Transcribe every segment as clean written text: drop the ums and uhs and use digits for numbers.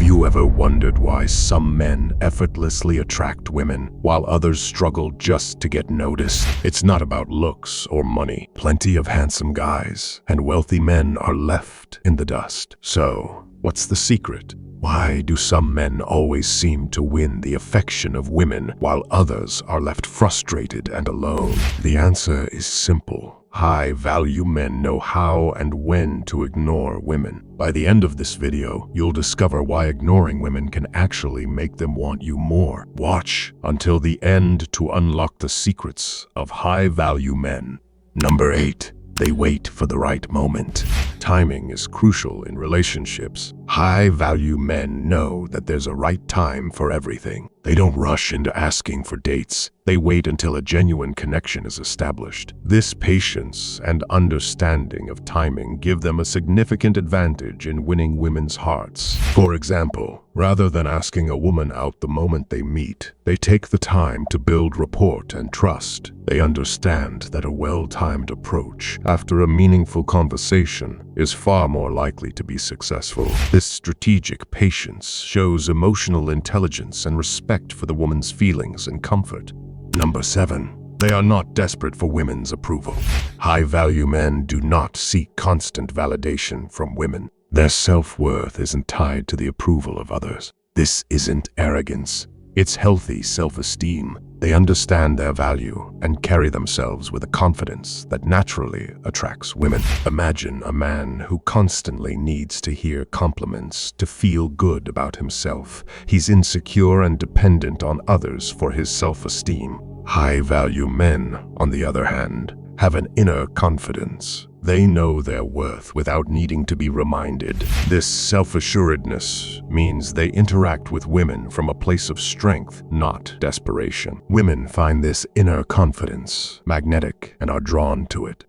you ever wondered why some men effortlessly attract women while others struggle just to get noticed? It's not about looks or money. Plenty of handsome guys and wealthy men are left in the dust. So, what's the secret? Why do some men always seem to win the affection of women while others are left frustrated and alone? The answer is simple. High-value men know how and when to ignore women. By the end of this video, you'll discover why ignoring women can actually make them want you more. Watch until the end to unlock the secrets of high-value men. Number 8. They wait for the right moment. Timing is crucial in relationships. High-value men know that there's a right time for everything. They don't rush into asking for dates. They wait until a genuine connection is established. This patience and understanding of timing give them a significant advantage in winning women's hearts. For example, rather than asking a woman out the moment they meet, they take the time to build rapport and trust. They understand that a well-timed approach after a meaningful conversation is far more likely to be successful. This strategic patience shows emotional intelligence and respect for the woman's feelings and comfort. Number 7. They are not desperate for women's approval. High-value men do not seek constant validation from women. Their self-worth isn't tied to the approval of others. This isn't arrogance. It's healthy self-esteem. They understand their value and carry themselves with a confidence that naturally attracts women. Imagine a man who constantly needs to hear compliments to feel good about himself. He's insecure and dependent on others for his self-esteem. High-value men, on the other hand, have an inner confidence. They know their worth without needing to be reminded. This self-assuredness means they interact with women from a place of strength, not desperation. Women find this inner confidence magnetic and are drawn to it.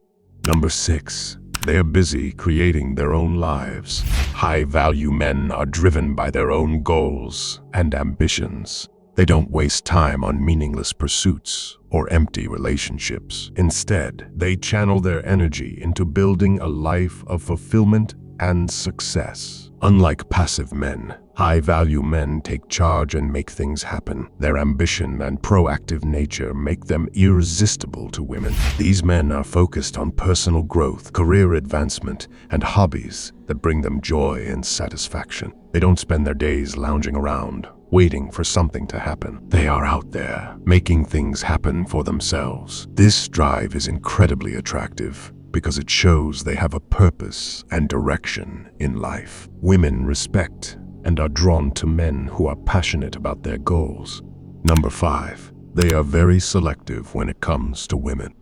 Number 6. They are busy creating their own lives. High-value men are driven by their own goals and ambitions. They don't waste time on meaningless pursuits or empty relationships. Instead, they channel their energy into building a life of fulfillment and success. Unlike passive men, high-value men take charge and make things happen. Their ambition and proactive nature make them irresistible to women. These men are focused on personal growth, career advancement, and hobbies that bring them joy and satisfaction. They don't spend their days lounging around, waiting for something to happen. They are out there, making things happen for themselves. This drive is incredibly attractive because it shows they have a purpose and direction in life. Women respect and are drawn to men who are passionate about their goals. Number 5. They are very selective when it comes to women.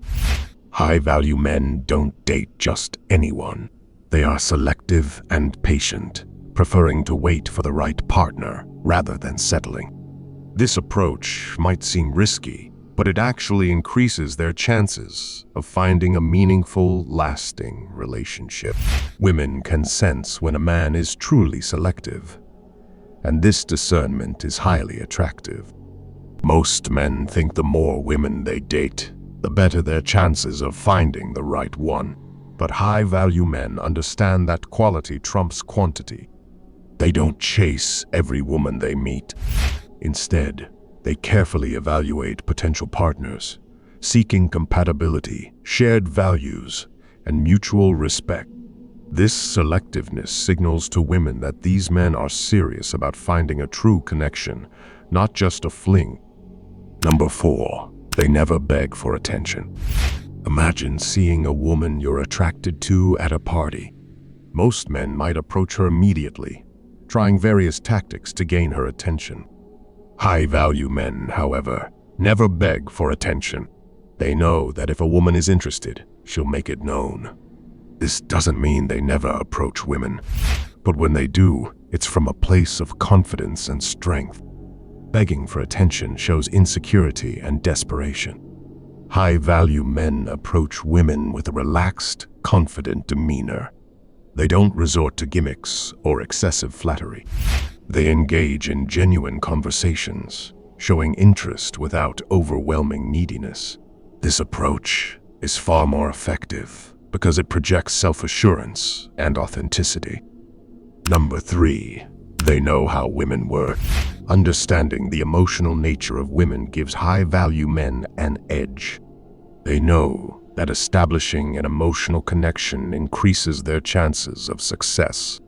High-value men don't date just anyone. They are selective and patient, preferring to wait for the right partner rather than settling. This approach might seem risky, but it actually increases their chances of finding a meaningful, lasting relationship. Women can sense when a man is truly selective, and this discernment is highly attractive. Most men think the more women they date, the better their chances of finding the right one. But high-value men understand that quality trumps quantity. They don't chase every woman they meet. Instead, they carefully evaluate potential partners, seeking compatibility, shared values, and mutual respect. This selectiveness signals to women that these men are serious about finding a true connection, not just a fling. Number 4. They never beg for attention. Imagine seeing a woman you're attracted to at a party. Most men might approach her immediately, trying various tactics to gain her attention. High-value men, however, never beg for attention. They know that if a woman is interested, she'll make it known. This doesn't mean they never approach women, but when they do, it's from a place of confidence and strength. Begging for attention shows insecurity and desperation. High-value men approach women with a relaxed, confident demeanor. They don't resort to gimmicks or excessive flattery. They engage in genuine conversations, showing interest without overwhelming neediness. This approach is far more effective because it projects self-assurance and authenticity. Number 3. They know how women work. Understanding the emotional nature of women gives high-value men an edge. They know that establishing an emotional connection increases their chances of success.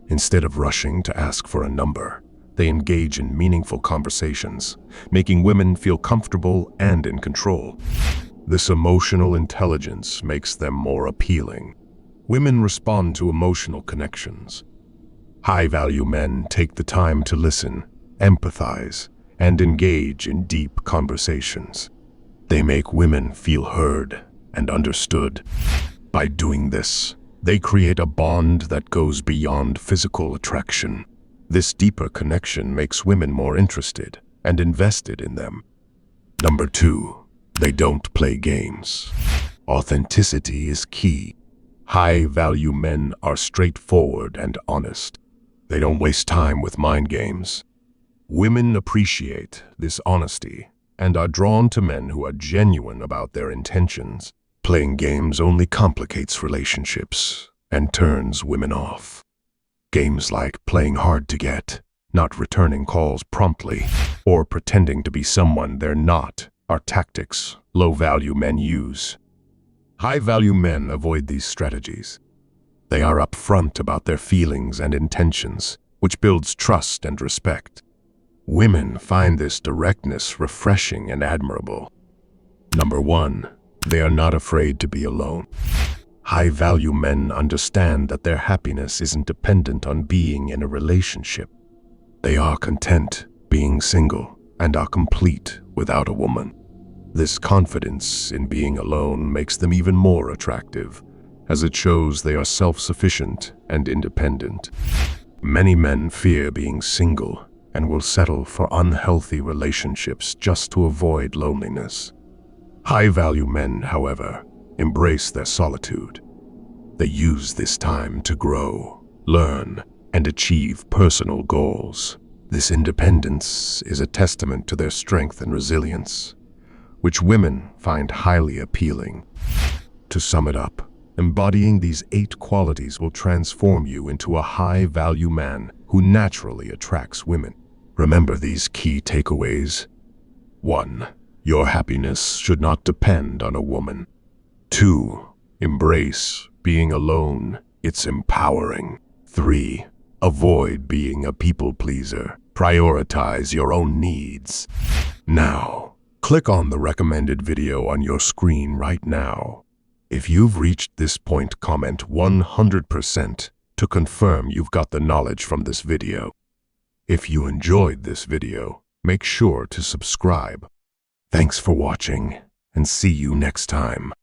Instead of rushing to ask for a number, they engage in meaningful conversations, making women feel comfortable and in control. This emotional intelligence makes them more appealing. Women respond to emotional connections. High-value men take the time to listen, empathize, and engage in deep conversations. They make women feel heard and understood. By doing this, they create a bond that goes beyond physical attraction. This deeper connection makes women more interested and invested in them. Number 2, they don't play games. Authenticity is key. High-value men are straightforward and honest. They don't waste time with mind games. Women appreciate this honesty and are drawn to men who are genuine about their intentions. Playing games only complicates relationships and turns women off. Games like playing hard to get, not returning calls promptly, or pretending to be someone they're not are tactics low-value men use. High-value men avoid these strategies. They are upfront about their feelings and intentions, which builds trust and respect. Women find this directness refreshing and admirable. Number 1, they are not afraid to be alone. High-value men understand that their happiness isn't dependent on being in a relationship. They are content being single and are complete without a woman. This confidence in being alone makes them even more attractive, as it shows they are self-sufficient and independent. Many men fear being single and will settle for unhealthy relationships just to avoid loneliness. High-value men, however, embrace their solitude. They use this time to grow, learn, and achieve personal goals. This independence is a testament to their strength and resilience, which women find highly appealing. To sum it up, embodying these 8 qualities will transform you into a high-value man who naturally attracts women. Remember these key takeaways. 1. Your happiness should not depend on a woman. 2. Embrace being alone. It's empowering. 3. Avoid being a people pleaser. Prioritize your own needs. Now, click on the recommended video on your screen right now. If you've reached this point, comment 100% to confirm you've got the knowledge from this video. If you enjoyed this video, make sure to subscribe. Thanks for watching, and see you next time.